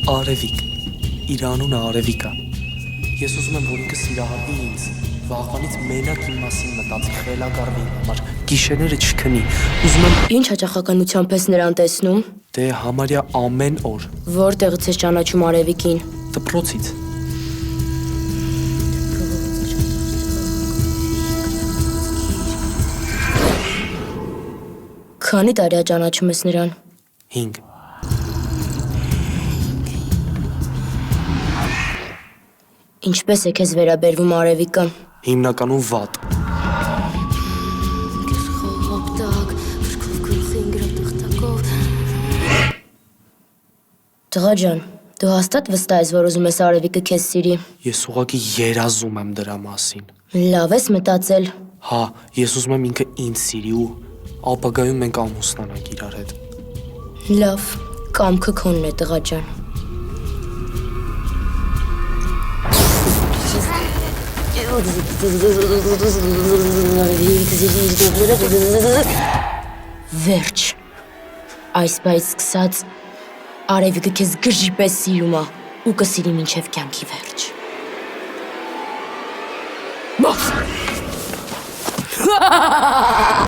Արևիկ, իր անունը Արևիկ է։ Ես ուզում եմ, որ ինքը սիրահարվի ինձ, վաղվանից մենակ իմ մասին մտածի, խելագարվի իմ համար, գիշերները չքնի։ Ուզում եմ Ինչ հաճախականությամբ ես նրան տեսնում։ դե համարյա ամեն օր Որտեղից ես ճանաչում Արևիկին։ դպրոցից։ Քանի տարի է ճանաչում ես նրան։ 5 Ինչպես է քեզ վերաբերվում Արևիկը։ Հիմնականում վատ։ Տղա ջան, դու հաստատ վստահ ես, որ ուզում ես Արևիկը քեզ սիրի։ Ես ուղղակի երազում եմ դրա մասին։ Լավ ես մտածել։ Հա, ես ուզում եմ ինքը ինձ սիրի ու ապագայում մենք ամուսնանանք իրար հետ։ Լավ, կամքը քոնն է, տղա ջան։ Վերջ։ Այս բայց սկսած Արևիկը քեզ գժի պես սիրում է ու կսիրի մինչև կյանքի վերջ։